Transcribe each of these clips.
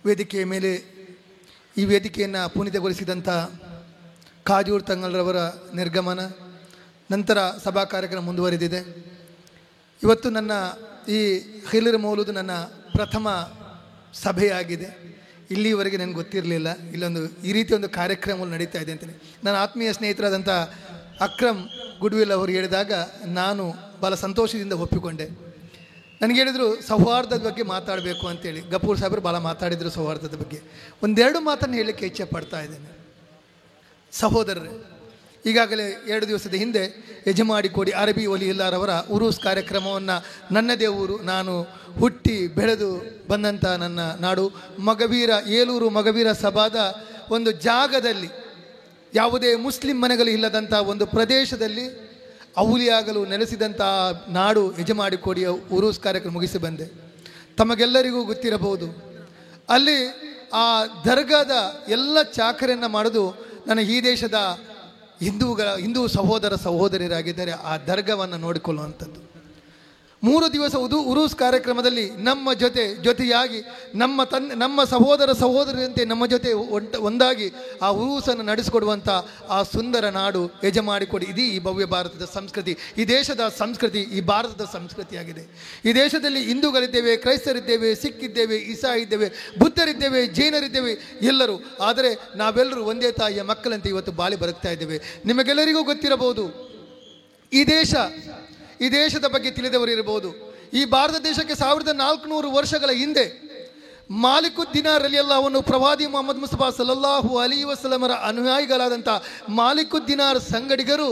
ವೇದಿಕೆಯ ಮೇಲೆ ಈ ವೇದಿಕೆಯನ್ನು ಪುನೀತಗೊಳಿಸಿದಂಥ ಕಾಜೂರ್ ತಂಗಲ್ರವರ ನಿರ್ಗಮನ ನಂತರ ಸಭಾ ಕಾರ್ಯಕ್ರಮ ಮುಂದುವರೆದಿದೆ. ಇವತ್ತು ನನ್ನ ಈ ಖಿಲ್ರ್ ಮೌಲೂದ್ ನನ್ನ ಪ್ರಥಮ ಸಭೆಯಾಗಿದೆ. ಇಲ್ಲಿವರೆಗೆ ನನಗೆ ಗೊತ್ತಿರಲಿಲ್ಲ ಇಲ್ಲೊಂದು ಈ ರೀತಿ ಒಂದು ಕಾರ್ಯಕ್ರಮಗಳು ನಡೀತಾ ಇದೆ ಅಂತಲೇ. ನನ್ನ ಆತ್ಮೀಯ ಸ್ನೇಹಿತರಾದಂಥ ಅಕ್ರಮ್ ಗುಡ್ವಿಲ್ ಅವರು ಹೇಳಿದಾಗ ನಾನು ಭಾಳ ಸಂತೋಷದಿಂದ ಒಪ್ಪಿಕೊಂಡೆ. ನನಗೆ ಹೇಳಿದರು ಸೌಹಾರ್ದದ ಬಗ್ಗೆ ಮಾತಾಡಬೇಕು ಅಂತೇಳಿ. ಗಫೂರ್ ಸಾಹೇಬರು ಭಾಳ ಮಾತಾಡಿದರು ಸೌಹಾರ್ದದ ಬಗ್ಗೆ. ಒಂದೆರಡು ಮಾತನ್ನು ಹೇಳಲಿಕ್ಕೆ ಇಚ್ಛೆ ಪಡ್ತಾ ಇದ್ದೇನೆ. ಸಹೋದರರೇ, ಈಗಾಗಲೇ 2 ದಿವಸದ ಹಿಂದೆ ಯಜಮಾಡಿ ಕೋಡಿ ಅರಬಿ ಒಲಿಯಿಲ್ಲಾರವರ ಉರೂಸ್ ಕಾರ್ಯಕ್ರಮವನ್ನು ನನ್ನದೇ ಊರು, ನಾನು ಹುಟ್ಟಿ ಬೆಳೆದು ಬಂದಂಥ ನನ್ನ ನಾಡು ಮಗವೀರ ಏಲೂರು ಮಗವೀರ ಸಭಾದ ಒಂದು ಜಾಗದಲ್ಲಿ, ಯಾವುದೇ ಮುಸ್ಲಿಂ ಮನೆಗಳು ಇಲ್ಲದಂಥ ಒಂದು ಪ್ರದೇಶದಲ್ಲಿ ಔಲಿಯಾಗಲು ನೆಲೆಸಿದಂಥ ನಾಡು ಯಜಮಾಡಿ ಕೋಡಿಯ ಉರೂಸ್ ಕಾರ್ಯಕ್ರಮ ಮುಗಿಸಿ ಬಂದೆ. ತಮಗೆಲ್ಲರಿಗೂ ಗೊತ್ತಿರಬಹುದು, ಅಲ್ಲಿ ಆ ದರ್ಗಾದ ಎಲ್ಲ ಚಾಕರಿಯನ್ನು ಮಾಡೋದು ನನ್ನ ಈ ದೇಶದ ಹಿಂದೂ ಸಹೋದರ ಸಹೋದರಿಯರಾಗಿದ್ದಾರೆ. ಆ ದರ್ಗಾವನ್ನು ನೋಡಿಕೊಳ್ಳುವಂಥದ್ದು 3 ದಿವಸ ಉರೂಸ್ ಕಾರ್ಯಕ್ರಮದಲ್ಲಿ ನಮ್ಮ ಜೊತೆಯಾಗಿ ನಮ್ಮ ಸಹೋದರ ಸಹೋದರಿಯಂತೆ ನಮ್ಮ ಜೊತೆ ಒಂದಾಗಿ ಆ ಉರೂಸನ್ನು ನಡೆಸಿಕೊಡುವಂಥ ಆ ಸುಂದರ ನಾಡು ಯಜಮಾಡಿಕೊಡಿ. ಇದೀ ಈ ಭವ್ಯ ಭಾರತದ ಸಂಸ್ಕೃತಿ, ಈ ದೇಶದ ಸಂಸ್ಕೃತಿ, ಈ ಭಾರತದ ಸಂಸ್ಕೃತಿಯಾಗಿದೆ. ಈ ದೇಶದಲ್ಲಿ ಹಿಂದೂಗಳಿದ್ದೇವೆ, ಕ್ರೈಸ್ತರಿದ್ದೇವೆ, ಸಿಖ್ ಇದ್ದೇವೆ, ಇಸಾ ಇದ್ದೇವೆ, ಬುದ್ಧರಿದ್ದೇವೆ, ಜೈನರಿದ್ದೇವೆ, ಎಲ್ಲರೂ. ಆದರೆ ನಾವೆಲ್ಲರೂ ಒಂದೇ ತಾಯಿಯ ಮಕ್ಕಳಂತೆ ಇವತ್ತು ಬಾಳಿ ಬರುತ್ತಾ ಇದ್ದೇವೆ. ನಿಮಗೆಲ್ಲರಿಗೂ ಗೊತ್ತಿರಬಹುದು, ಈ ದೇಶದ ಬಗ್ಗೆ ತಿಳಿದವರು ಇರಬಹುದು. ಈ ಭಾರತ ದೇಶಕ್ಕೆ 1400 ವರ್ಷಗಳ ಹಿಂದೆ ಮಾಲಿಕುದ್ ದಿನಾರ್ ರಲಿಯಲ್ಲಾಹು ಪ್ರವಾದಿ ಮೊಹಮ್ಮದ್ ಮುಸ್ತಫಾ ಸಲ್ಲಲ್ಲಾಹು ಅಲೈಹಿ ವಸಲ್ಲಮರ ಅನುಯಾಯಿಗಳಾದಂಥ ಮಾಲಿಕುದ್ ದಿನಾರ್ ಸಂಗಡಿಗರು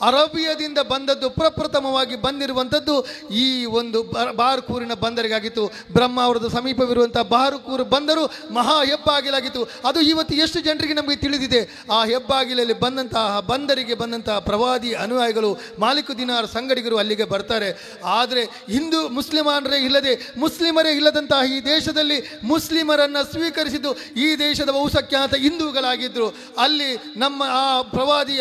ಅರೇಬಿಯಾದಿಂದ ಬಂದದ್ದು, ಪ್ರಪ್ರಥಮವಾಗಿ ಬಂದಿರುವಂಥದ್ದು ಈ ಒಂದು ಬಾರ್ಕೂರಿನ ಬಂದರಿಗಾಗಿತ್ತು. ಬ್ರಹ್ಮಾವರದ ಸಮೀಪವಿರುವಂಥ ಬಾರ್ಕೂರು ಬಂದರು ಮಹಾ ಹೆಬ್ಬಾಗಿಲಾಗಿತ್ತು. ಅದು ಇವತ್ತು ಎಷ್ಟು ಜನರಿಗೆ ನಮಗೆ ತಿಳಿದಿದೆ. ಆ ಹೆಬ್ಬಾಗಿಲಲ್ಲಿ ಬಂದಂತಹ ಬಂದರಿಗೆ ಬಂದಂತಹ ಪ್ರವಾದಿ ಅನುಯಾಯಿಗಳು ಮಾಲಿಕು ದಿನಾರ್ ಸಂಗಡಿಗರು ಅಲ್ಲಿಗೆ ಬರ್ತಾರೆ. ಆದರೆ ಮುಸ್ಲಿಮರೇ ಇಲ್ಲದಂತಹ ಈ ದೇಶದಲ್ಲಿ ಮುಸ್ಲಿಮರನ್ನು ಸ್ವೀಕರಿಸಿದ್ದು ಈ ದೇಶದ ಬಹುಸಂಖ್ಯಾತ ಹಿಂದೂಗಳಾಗಿದ್ದರು. ಅಲ್ಲಿ ನಮ್ಮ ಆ ಪ್ರವಾದಿ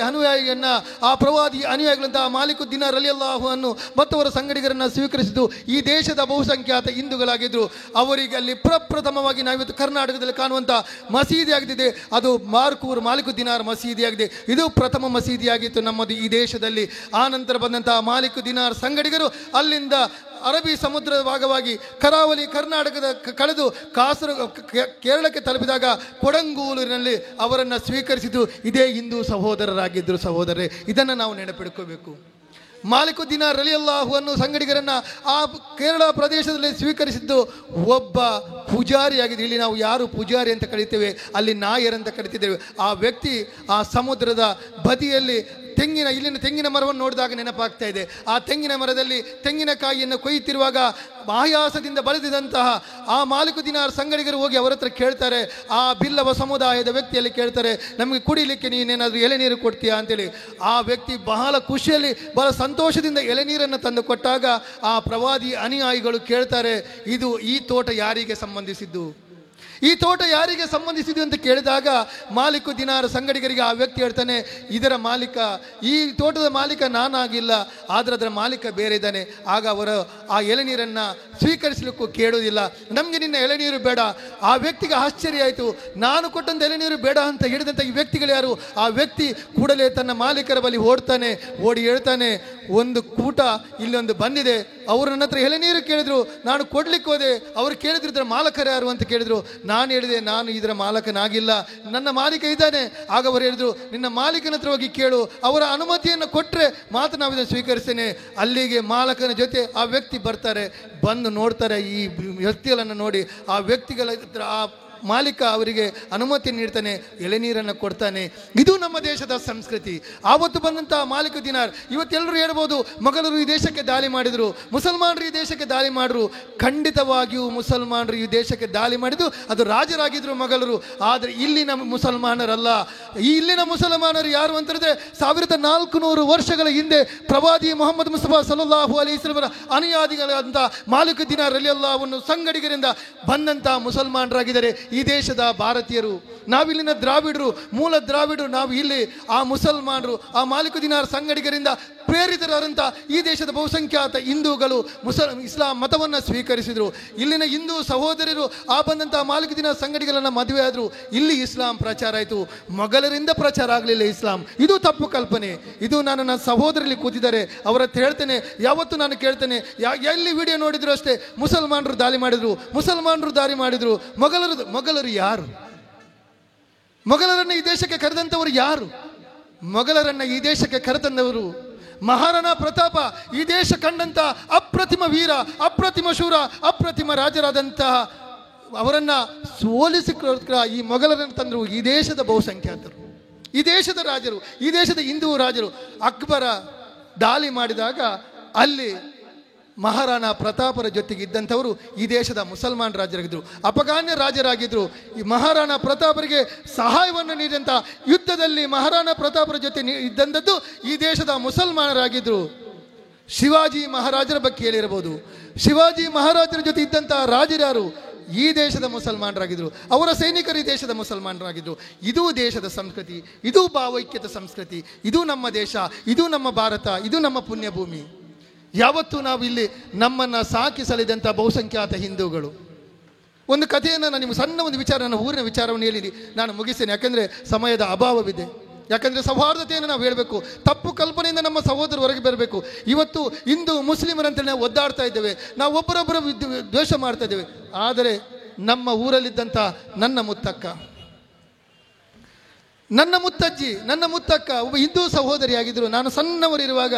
ಅನುಯಾಯಿಗಳಂತಹ ಮಾಲಿಕು ದಿನಾರ್ ರಲಿಯಲ್ಲಾಹು ಅನ್ನು ಮತ್ತು ಅವರ ಸಂಗಡಿಗರನ್ನು ಸ್ವೀಕರಿಸಿದ್ದು ಈ ದೇಶದ ಬಹುಸಂಖ್ಯಾತ ಹಿಂದೂಗಳಾಗಿದ್ದರು. ಅವರಿಗೆ ಅಲ್ಲಿ ಪ್ರಪ್ರಥಮವಾಗಿ ನಾವಿವತ್ತು ಕರ್ನಾಟಕದಲ್ಲಿ ಕಾಣುವಂಥ ಮಸೀದಿ ಆಗಿದೆ, ಅದು ಬಾರ್ಕೂರ್ ಮಾಲಿಕು ದಿನಾರ್ ಮಸೀದಿಯಾಗಿದೆ. ಇದು ಪ್ರಥಮ ಮಸೀದಿಯಾಗಿತ್ತು ನಮ್ಮದು ಈ ದೇಶದಲ್ಲಿ. ಆ ನಂತರ ಬಂದಂತಹ ಮಾಲಿಕು ದಿನಾರ್ ಸಂಗಡಿಗರು ಅಲ್ಲಿಂದ ಅರಬ್ಬಿ ಸಮುದ್ರದ ಭಾಗವಾಗಿ ಕರಾವಳಿ ಕರ್ನಾಟಕದ ಕಳೆದು ಕೇರಳಕ್ಕೆ ತಲುಪಿದಾಗ ಕೊಡಂಗೂರಿನಲ್ಲಿ ಅವರನ್ನು ಸ್ವೀಕರಿಸಿದ್ದು ಇದೇ ಹಿಂದೂ ಸಹೋದರರಾಗಿದ್ದರು. ಸಹೋದರರೇ, ಇದನ್ನು ನಾವು ನೆನಪಿಡ್ಕೋಬೇಕು. ಮಾಲಿಕು ದಿನಾರ್ ರಲಿಯಲ್ಲಾಹು ಅನ್ನು ಸಂಗಡಿಗರನ್ನು ಆ ಕೇರಳ ಪ್ರದೇಶದಲ್ಲಿ ಸ್ವೀಕರಿಸಿದ್ದು ಒಬ್ಬ ಪೂಜಾರಿಯಾಗಿದೆ. ಇಲ್ಲಿ ನಾವು ಯಾರು ಪೂಜಾರಿ ಅಂತ ಕರಿತೇವೆ, ಅಲ್ಲಿ ನಾಯರ್ ಅಂತ ಕರಿತಿದ್ದೇವೆ. ಆ ವ್ಯಕ್ತಿ ಆ ಸಮುದ್ರದ ಬದಿಯಲ್ಲಿ ಇಲ್ಲಿನ ತೆಂಗಿನ ಮರವನ್ನು ನೋಡಿದಾಗ ನೆನಪಾಗ್ತಾ ಇದೆ. ಆ ತೆಂಗಿನ ಮರದಲ್ಲಿ ತೆಂಗಿನಕಾಯಿಯನ್ನು ಕೊಯ್ಯುತ್ತಿರುವಾಗ ಆಯಾಸದಿಂದ ಬಳದಿದಂತಹ ಆ ಮಾಲಿಕು ದಿನಾರ್ ಸಂಗಡಿಗರು ಹೋಗಿ ಅವರ ಹತ್ರ ಕೇಳ್ತಾರೆ, ಆ ಬಿಲ್ಲವ ಸಮುದಾಯದ ವ್ಯಕ್ತಿಯಲ್ಲಿ ಕೇಳ್ತಾರೆ, ನಮಗೆ ಕುಡಿಲಿಕ್ಕೆ ನೀನೇನಾದರೂ ಎಳೆನೀರು ಕೊಡ್ತೀಯಾ ಅಂತೇಳಿ. ಆ ವ್ಯಕ್ತಿ ಬಹಳ ಖುಷಿಯಲ್ಲಿ ಬಹಳ ಸಂತೋಷದಿಂದ ಎಳೆನೀರನ್ನು ತಂದು ಕೊಟ್ಟಾಗ ಆ ಪ್ರವಾದಿ ಅನುಯಾಯಿಗಳು ಕೇಳ್ತಾರೆ, ಈ ತೋಟ ಯಾರಿಗೆ ಸಂಬಂಧಿಸಿದ್ದು, ಈ ತೋಟ ಯಾರಿಗೆ ಸಂಬಂಧಿಸಿದ್ದು ಅಂತ ಕೇಳಿದಾಗ ಮಾಲಿಕು ದಿನಾರ್ ಸಂಗಡಿಗರಿಗೆ ಆ ವ್ಯಕ್ತಿ ಹೇಳ್ತಾನೆ, ಇದರ ಮಾಲೀಕ, ಈ ತೋಟದ ಮಾಲೀಕ ನಾನಾಗಿಲ್ಲ, ಆದರೆ ಅದರ ಮಾಲೀಕ ಬೇರೆ ಇದ್ದಾನೆ. ಆಗ ಅವರು ಆ ಎಳೆನೀರನ್ನು ಸ್ವೀಕರಿಸಲಿಕ್ಕೂ ಕೇಳೋದಿಲ್ಲ, ನಮಗೆ ನಿನ್ನ ಎಳೆನೀರು ಬೇಡ. ಆ ವ್ಯಕ್ತಿಗೆ ಆಶ್ಚರ್ಯ ಆಯಿತು, ನಾನು ಕೊಟ್ಟಂಥ ಎಳೆನೀರು ಬೇಡ ಅಂತ ಹೇಳಿದಂಥ ಈ ವ್ಯಕ್ತಿಗಳು ಯಾರು? ಆ ವ್ಯಕ್ತಿ ಕೂಡಲೇ ತನ್ನ ಮಾಲೀಕರ ಬಳಿ ಓಡಿ ಹೇಳ್ತಾನೆ, ಒಂದು ಕೂಟ ಇಲ್ಲೊಂದು ಬಂದಿದೆ, ಅವರು ನನ್ನ ಹತ್ರ ಎಳೆನೀರು ಕೇಳಿದ್ರು, ನಾನು ಕೊಡ್ಲಿಕ್ಕೆ ಹೋದೆ, ಅವರು ಕೇಳಿದ್ರು ಇದರ ಮಾಲಕರು ಯಾರು ಅಂತ ಕೇಳಿದ್ರು. ನಾನು ಹೇಳಿದೆ, ನಾನು ಇದರ ಮಾಲಕನಾಗಿಲ್ಲ, ನನ್ನ ಮಾಲೀಕ ಇದ್ದಾನೆ. ಆಗ ಅವರು ಹೇಳಿದ್ರು, ನಿನ್ನ ಮಾಲೀಕನ ಹತ್ರ ಹೋಗಿ ಕೇಳು, ಅವರ ಅನುಮತಿಯನ್ನು ಕೊಟ್ಟರೆ ಮಾತ್ರ ನಾವು ಇದನ್ನು ಸ್ವೀಕರಿಸ್ತೇನೆ. ಅಲ್ಲಿಗೆ ಮಾಲಕನ ಜೊತೆ ಆ ವ್ಯಕ್ತಿ ಬರ್ತಾರೆ. ಬಂದು ನೋಡ್ತಾರೆ, ಈ ವ್ಯಕ್ತಿಗಳನ್ನು ನೋಡಿ ಆ ವ್ಯಕ್ತಿಗಳ ಹತ್ರ ಆ ಮಾಲೀಕ ಅವರಿಗೆ ಅನುಮತಿ ನೀಡ್ತಾನೆ, ಎಳೆನೀರನ್ನು ಕೊಡ್ತಾನೆ. ಇದು ನಮ್ಮ ದೇಶದ ಸಂಸ್ಕೃತಿ. ಆವತ್ತು ಬಂದಂತಹ ಮಾಲಿಕು ದಿನಾರ್. ಇವತ್ತೆಲ್ಲರೂ ಹೇಳ್ಬೋದು, ಮೊಘಲರು ಈ ದೇಶಕ್ಕೆ ದಾಳಿ ಮಾಡಿದರು, ಮುಸಲ್ಮಾನರು ಈ ದೇಶಕ್ಕೆ ದಾಳಿ ಮಾಡಿದ್ರು. ಖಂಡಿತವಾಗಿಯೂ ಮುಸಲ್ಮಾನರು ಈ ದೇಶಕ್ಕೆ ದಾಳಿ ಮಾಡಿದ್ದು ಅದು ರಾಜರಾಗಿದ್ರು ಮೊಘಲರು. ಆದರೆ ಇಲ್ಲಿನ ಮುಸಲ್ಮಾನರಲ್ಲ. ಇಲ್ಲಿನ ಮುಸಲ್ಮಾನರು ಯಾರು ಅಂತ ಹೇಳಿದ್ರೆ 1400 ವರ್ಷಗಳ ಹಿಂದೆ ಪ್ರವಾದಿ ಮೊಹಮ್ಮದ್ ಮುಸ್ತಫಾ ಸಲ್ಲಲ್ಲಾಹು ಅಲೈಹಿ ವಸಲ್ಲಮರ ಅನುಯಾಯಿಗಳಾದಂಥ ಮಾಲಿಕು ದಿನಾರ್ ರಲಿಯಲ್ಲಾಹು ಅನ್ಹು ಸಂಗಡಿಗರಿಂದ ಬಂದಂತಹ ಮುಸಲ್ಮಾನರಾಗಿದ್ದಾರೆ. ಈ ದೇಶದ ಭಾರತೀಯರು, ನಾವಿಲ್ಲಿನ ದ್ರಾವಿಡರು, ಮೂಲ ದ್ರಾವಿಡರು, ನಾವು ಇಲ್ಲಿ ಆ ಮುಸಲ್ಮಾನರು, ಆ ಮಾಲಿಕ್ ದಿನಾರ್ ಸಂಗಡಿಗರಿಂದ ಪ್ರೇರಿತರಾದಂಥ ಈ ದೇಶದ ಬಹುಸಂಖ್ಯಾತ ಹಿಂದೂಗಳು ಇಸ್ಲಾಂ ಮತವನ್ನು ಸ್ವೀಕರಿಸಿದರು. ಇಲ್ಲಿನ ಹಿಂದೂ ಸಹೋದರರು ಆ ಬಂದಂಥ ಮಾಲಿಕ್ ದಿನಾರ್ ಸಂಗಡಿಗರನ್ನು ಮದುವೆ ಆದರು. ಇಲ್ಲಿ ಇಸ್ಲಾಂ ಪ್ರಚಾರ ಆಯಿತು. ಮೊಘಲರಿಂದ ಪ್ರಚಾರ ಆಗಲಿಲ್ಲ ಇಸ್ಲಾಂ. ಇದು ತಪ್ಪು ಕಲ್ಪನೆ. ಇದು ನಾನು ನನ್ನ ಸಹೋದರಲ್ಲಿ ಕೂತಿದ್ದಾರೆ ಅವರ ಹತ್ರ ಹೇಳ್ತೇನೆ, ಯಾವತ್ತು ನಾನು ಕೇಳ್ತೇನೆ, ಎಲ್ಲಿ ವಿಡಿಯೋ ನೋಡಿದ್ರು ಅಷ್ಟೇ ಮುಸಲ್ಮಾನರು ದಾಳಿ ಮಾಡಿದ್ರು. ಮೊಘಲರು ಯಾರು? ಮೊಘಲರನ್ನು ಈ ದೇಶಕ್ಕೆ ಕರೆದಂಥವರು ಯಾರು? ಮೊಘಲರನ್ನು ಈ ದೇಶಕ್ಕೆ ಕರೆತಂದವರು ಮಹಾರಾಣಾ ಪ್ರತಾಪ. ಈ ದೇಶ ಕಂಡಂಥ ಅಪ್ರತಿಮ ವೀರ, ಅಪ್ರತಿಮ ಶೂರ, ಅಪ್ರತಿಮ ರಾಜರಾದಂತಹ ಅವರನ್ನು ಸೋಲಿಸಿಕೊಳ್ಳ ಈ ಮೊಘಲರನ್ನು ತಂದರು ಈ ದೇಶದ ಬಹುಸಂಖ್ಯಾತರು, ಈ ದೇಶದ ರಾಜರು, ಈ ದೇಶದ ಹಿಂದೂ ರಾಜರು. ಅಕ್ಬರ ದಾಳಿ ಮಾಡಿದಾಗ ಅಲ್ಲಿ ಮಹಾರಾಣಾ ಪ್ರತಾಪರ ಜೊತೆಗೆ ಇದ್ದಂಥವರು ಈ ದೇಶದ ಮುಸಲ್ಮಾನ್ ರಾಜರಾಗಿದ್ದರು, ಅಪಗಾನ್ಯ ರಾಜರಾಗಿದ್ದರು. ಈ ಮಹಾರಾಣಾ ಪ್ರತಾಪರಿಗೆ ಸಹಾಯವನ್ನು ನೀಡಿದಂಥ ಯುದ್ಧದಲ್ಲಿ ಮಹಾರಾಣಾ ಪ್ರತಾಪರ ಜೊತೆ ಇದ್ದಂಥದ್ದು ಈ ದೇಶದ ಮುಸಲ್ಮಾನರಾಗಿದ್ದರು. ಶಿವಾಜಿ ಮಹಾರಾಜರ ಬಗ್ಗೆ ಹೇಳಿರಬಹುದು. ಶಿವಾಜಿ ಮಹಾರಾಜರ ಜೊತೆ ಇದ್ದಂಥ ರಾಜರ್ಯಾರು? ಈ ದೇಶದ ಮುಸಲ್ಮಾನರಾಗಿದ್ದರು. ಅವರ ಸೈನಿಕರು ಈ ದೇಶದ ಮುಸಲ್ಮಾನರಾಗಿದ್ದರು. ಇದು ದೇಶದ ಸಂಸ್ಕೃತಿ, ಇದು ಭಾವೈಕ್ಯತೆ ಸಂಸ್ಕೃತಿ, ಇದು ನಮ್ಮ ದೇಶ, ಇದು ನಮ್ಮ ಭಾರತ, ಇದು ನಮ್ಮ ಪುಣ್ಯಭೂಮಿ. ಯಾವತ್ತೂ ನಾವು ಇಲ್ಲಿ ನಮ್ಮನ್ನು ಸಾಕಿ ಸಲಿದಂಥ ಬಹುಸಂಖ್ಯಾತ ಹಿಂದೂಗಳು. ಒಂದು ಕಥೆಯನ್ನು ನಾನು ನಿಮಗೆ ಸಣ್ಣ ಒಂದು ವಿಚಾರ, ನನ್ನ ಊರಿನ ವಿಚಾರವನ್ನು ಹೇಳಿ ನಾನು ಮುಗಿಸ್ತೇನೆ, ಯಾಕೆಂದರೆ ಸಮಯದ ಅಭಾವವಿದೆ. ಯಾಕಂದರೆ ಸೌಹಾರ್ದತೆಯನ್ನು ನಾವು ಹೇಳಬೇಕು. ತಪ್ಪು ಕಲ್ಪನೆಯಿಂದ ನಮ್ಮ ಸಹೋದರರು ಹೊರಗೆ ಬರಬೇಕು. ಇವತ್ತು ಹಿಂದೂ ಮುಸ್ಲಿಮರಂತೇಳಿ ನಾವು ಒದ್ದಾಡ್ತಾ ಇದ್ದೇವೆ, ನಾವು ಒಬ್ಬರೊಬ್ಬರ ದ್ವೇಷ ಮಾಡ್ತಾ ಇದ್ದೇವೆ. ಆದರೆ ನಮ್ಮ ಊರಲ್ಲಿದ್ದಂಥ ನನ್ನ ಮುತ್ತಕ್ಕ, ನನ್ನ ಮುತ್ತಜ್ಜಿ, ನನ್ನ ಮುತ್ತಕ್ಕ ಒಬ್ಬ ಹಿಂದೂ ಸಹೋದರಿಯಾಗಿದ್ದರು. ನಾನು ಸಣ್ಣವರಿರುವಾಗ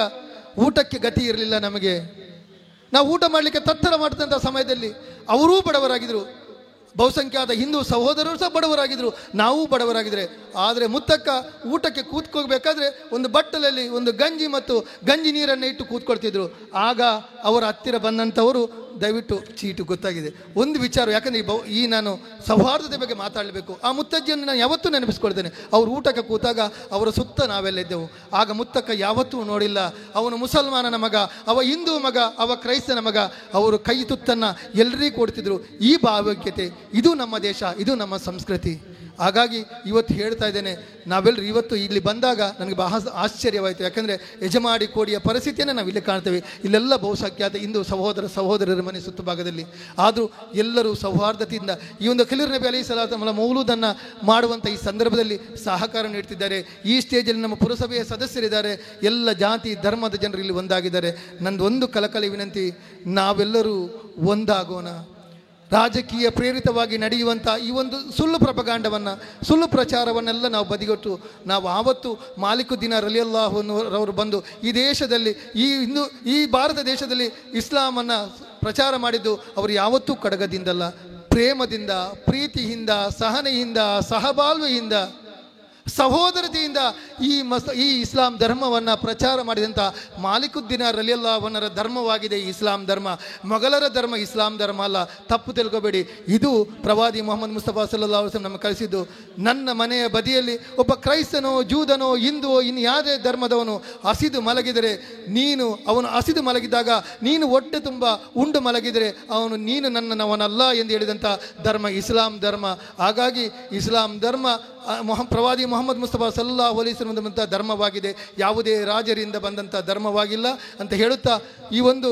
ಊಟಕ್ಕೆ ಗತಿ ಇರಲಿಲ್ಲ ನಮಗೆ. ನಾವು ಊಟ ಮಾಡಲಿಕ್ಕೆ ತತ್ತರ ಮಾಡ್ತಂಥ ಸಮಯದಲ್ಲಿ ಅವರೂ ಬಡವರಾಗಿದ್ದರು, ಬಹುಸಂಖ್ಯಾತ ಹಿಂದೂ ಸಹೋದರರು ಸಹ ಬಡವರಾಗಿದ್ದರು, ನಾವು ಬಡವರಾಗಿದ್ದರೆ. ಆದರೆ ಮುತ್ತಕ್ಕ ಊಟಕ್ಕೆ ಕೂತ್ಕೋಬೇಕಾದ್ರೆ ಒಂದು ಬಟ್ಟಲಲ್ಲಿ ಒಂದು ಗಂಜಿ ಮತ್ತು ಗಂಜಿ ನೀರನ್ನು ಇಟ್ಟು ಕೂತ್ಕೊಳ್ತಿದ್ರು. ಆಗ ಅವರ ಹತ್ತಿರ ಬಂದಂಥವರು, ದಯವಿಟ್ಟು ಚೀಟು ಗೊತ್ತಾಗಿದೆ ಒಂದು ವಿಚಾರ, ಯಾಕಂದರೆ ಈ ನಾನು ಸೌಹಾರ್ದತೆ ಬಗ್ಗೆ ಮಾತಾಡಲೇಬೇಕು. ಆ ಮುತ್ತಜ್ಜಿಯನ್ನು ನಾನು ಯಾವತ್ತೂ ನೆನಪಿಸ್ಕೊಳ್ತೇನೆ. ಅವರು ಊಟಕ್ಕೆ ಕೂತಾಗ ಅವರ ಸುತ್ತ ನಾವೆಲ್ಲ ಇದ್ದೆವು. ಆಗ ಮುತ್ತಕ್ಕ ಯಾವತ್ತೂ ನೋಡಿಲ್ಲ ಅವನು ಮುಸಲ್ಮಾನನ ಮಗ, ಅವ ಹಿಂದೂ ಮಗ, ಅವ ಕ್ರೈಸ್ತನ ಮಗ. ಅವರು ಕೈ ತುತ್ತನ್ನು ಎಲ್ಲರಿಗೂ ಕೊಡ್ತಿದ್ರು. ಈ ಭಾವೈಕ್ಯತೆ, ಇದು ನಮ್ಮ ದೇಶ, ಇದು ನಮ್ಮ ಸಂಸ್ಕೃತಿ. ಹಾಗಾಗಿ ಇವತ್ತು ಹೇಳ್ತಾ ಇದ್ದೇನೆ, ನಾವೆಲ್ಲರೂ ಇವತ್ತು ಇಲ್ಲಿ ಬಂದಾಗ ನನಗೆ ಬಹಳ ಆಶ್ಚರ್ಯವಾಯಿತು. ಯಾಕಂದರೆ ಯಜಮಾಡಿ ಕೋಡಿಯ ಪರಿಸ್ಥಿತಿಯನ್ನು ನಾವು ಇಲ್ಲಿ ಕಾಣ್ತೇವೆ. ಇಲ್ಲೆಲ್ಲ ಬಹುಸಂಖ್ಯಾತ ಹಿಂದೂ ಸಹೋದರರ ಮನೆ ಸುತ್ತು ಭಾಗದಲ್ಲಿ. ಆದರೂ ಎಲ್ಲರೂ ಸೌಹಾರ್ದತೆಯಿಂದ ಈ ಒಂದು ಖಲೀಲ್ ನಬಿ ಅಲೈಹಿಸ್ಸಲಾಂ ಮೌಲೂದನ್ನು ಮಾಡುವಂಥ ಈ ಸಂದರ್ಭದಲ್ಲಿ ಸಹಕಾರ ನೀಡ್ತಿದ್ದಾರೆ. ಈ ಸ್ಟೇಜಲ್ಲಿ ನಮ್ಮ ಪುರಸಭೆಯ ಸದಸ್ಯರಿದ್ದಾರೆ, ಎಲ್ಲ ಜಾತಿ ಧರ್ಮದ ಜನರು ಇಲ್ಲಿ ಒಂದಾಗಿದ್ದಾರೆ. ನಂದು ಒಂದು ಕಳಕಳಿ ವಿನಂತಿ, ನಾವೆಲ್ಲರೂ ಒಂದಾಗೋಣ. ರಾಜಕೀಯ ಪ್ರೇರಿತವಾಗಿ ನಡೆಯುವಂಥ ಈ ಒಂದು ಸುಳ್ಳು ಪ್ರಪಗಾಂಡವನ್ನು, ಸುಳ್ಳು ಪ್ರಚಾರವನ್ನೆಲ್ಲ ನಾವು ಬದಿಗೊಟ್ಟು ನಾವು ಆವತ್ತು ಮಾಲಿಕ್ ದಿನಾರ್ ರಲಿಯಲ್ಲಾಹು ಅನ್ಹು ಬಂದು ಈ ದೇಶದಲ್ಲಿ, ಈ ಭಾರತ ದೇಶದಲ್ಲಿ ಇಸ್ಲಾಮನ್ನು ಪ್ರಚಾರ ಮಾಡಿದ್ದು ಅವರು ಯಾವತ್ತೂ ಕಡಗದಿಂದಲ್ಲ, ಪ್ರೇಮದಿಂದ, ಪ್ರೀತಿಯಿಂದ, ಸಹನೆಯಿಂದ, ಸಹಬಾಳ್ವೆಯಿಂದ, ಸಹೋದರತೆಯಿಂದ ಈ ಇಸ್ಲಾಂ ಧರ್ಮವನ್ನು ಪ್ರಚಾರ ಮಾಡಿದಂಥ ಮಾಲಿಕ್ ದಿನಾರ್ ರಲಿಯಲ್ಲಾಹು ಅನ್ಹು ಧರ್ಮವಾಗಿದೆ ಈ ಇಸ್ಲಾಂ ಧರ್ಮ. ಮೊಘಲರ ಧರ್ಮ ಇಸ್ಲಾಂ ಧರ್ಮ ಅಲ್ಲ, ತಪ್ಪು ತಿಳ್ಕೋಬೇಡಿ. ಇದು ಪ್ರವಾದಿ ಮೊಹಮ್ಮದ್ ಮುಸ್ತಫಾ ಸಲ್ಲಲ್ಲಾಹು ಅಲೈಹಿ ವಸಲ್ಲಂ ನಮಗೆ ಕಳಿಸಿದ್ದು. ನನ್ನ ಮನೆಯ ಬದಿಯಲ್ಲಿ ಒಬ್ಬ ಕ್ರೈಸ್ತನೋ, ಜೂದನೋ, ಹಿಂದುವೋ, ಇನ್ನು ಯಾವುದೇ ಧರ್ಮದವನು ಹಸಿದು ಮಲಗಿದರೆ, ಅವನು ಹಸಿದು ಮಲಗಿದಾಗ ನೀನು ಹೊಟ್ಟೆ ತುಂಬ ಉಂಡು ಮಲಗಿದರೆ ನೀನು ನನ್ನವನಲ್ಲ ಎಂದು ಹೇಳಿದಂಥ ಧರ್ಮ ಇಸ್ಲಾಂ ಧರ್ಮ. ಹಾಗಾಗಿ ಇಸ್ಲಾಂ ಧರ್ಮ ಪ್ರವಾದಿ ಮೊಹಮ್ಮದ್ ಮುಸ್ತಫಾ ಸಲ್ಲಲ್ಲಾಹು ಅಲೈಹಿ ವಸಲ್ಲಂ ಧರ್ಮವಾಗಿದೆ, ಯಾವುದೇ ರಾಜರಿಂದ ಬಂದಂಥ ಧರ್ಮವಾಗಿಲ್ಲ ಅಂತ ಹೇಳುತ್ತಾ ಈ ಒಂದು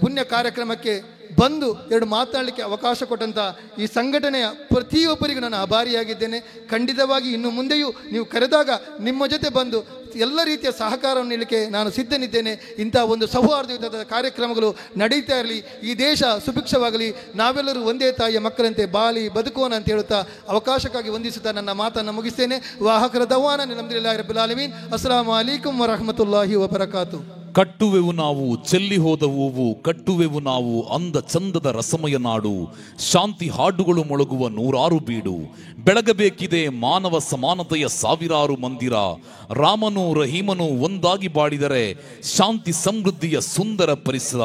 ಪುಣ್ಯ ಕಾರ್ಯಕ್ರಮಕ್ಕೆ ಬಂದು ಎರಡು ಮಾತನಾಡಲಿಕ್ಕೆ ಅವಕಾಶ ಕೊಟ್ಟಂಥ ಈ ಸಂಘಟನೆಯ ಪ್ರತಿಯೊಬ್ಬರಿಗೂ ನಾನು ಆಭಾರಿಯಾಗಿದ್ದೇನೆ. ಖಂಡಿತವಾಗಿ ಇನ್ನು ಮುಂದೆಯೂ ನೀವು ಕರೆದಾಗ ನಿಮ್ಮ ಜೊತೆ ಬಂದು ಎಲ್ಲ ರೀತಿಯ ಸಹಕಾರವನ್ನು ನೀಡಲಿಕ್ಕೆ ನಾನು ಸಿದ್ಧನಿದ್ದೇನೆ. ಇಂಥ ಒಂದು ಸೌಹಾರ್ದಯುತದ ಕಾರ್ಯಕ್ರಮಗಳು ನಡೀತಾ ಇರಲಿ, ಈ ದೇಶ ಸುಭಿಕ್ಷವಾಗಲಿ, ನಾವೆಲ್ಲರೂ ಒಂದೇ ತಾಯಿಯ ಮಕ್ಕಳಂತೆ ಬಾಳಿ ಬದುಕೋಣ ಅಂತ ಹೇಳುತ್ತಾ ಅವಕಾಶಕ್ಕಾಗಿ ವಂದಿಸುತ್ತಾ ನನ್ನ ಮಾತನ್ನು ಮುಗಿಸ್ತೇನೆ. ವಾಹಕರ ದವಾನ ಅಲ್ಹಮ್ದುಲಿಲ್ಲಾಹಿ ರಬ್ಬಿಲ್ ಆಲಮೀನ್. ಅಸ್ಸಲಾಮು ಅಲೈಕುಂ ವರಹಮತುಲ್ಲಾಹಿ ವಬರಕಾತು. ಕಟ್ಟುವೆವು ನಾವು ಚೆಲ್ಲಿ ಹೋದ ಹೂವು, ಕಟ್ಟುವೆವು ನಾವು ಅಂದ ಚಂದದ ರಸಮಯ ನಾಡು, ಶಾಂತಿ ಹಾಡುಗಳು ಮೊಳಗುವ ನೂರಾರು ಬೀಡು, ಬೆಳಗಬೇಕಿದೆ ಮಾನವ ಸಮಾನತೆಯ ಸಾವಿರಾರು ಮಂದಿರ, ರಾಮನು ರಹೀಮನು ಒಂದಾಗಿ ಬಾಡಿದರೆ ಶಾಂತಿ ಸಮೃದ್ಧಿಯ ಸುಂದರ ಪರಿಸರ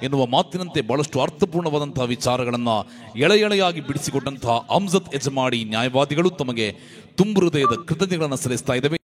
ಎನ್ನುವ ಮಾತಿನಂತೆ ಬಹಳಷ್ಟು ಅರ್ಥಪೂರ್ಣವಾದಂತಹ ವಿಚಾರಗಳನ್ನು ಎಳೆಯಾಗಿ ಬಿಡಿಸಿಕೊಟ್ಟಂತಹ ಅಮ್ಜದ್ ಯಜಮಾಡಿ ನ್ಯಾಯವಾದಿಗಳು ತಮಗೆ ತುಂಬು ಹೃದಯದ ಕೃತಜ್ಞತೆಗಳನ್ನು ಸಲ್ಲಿಸ್ತಾ ಇದ್ದೇವೆ.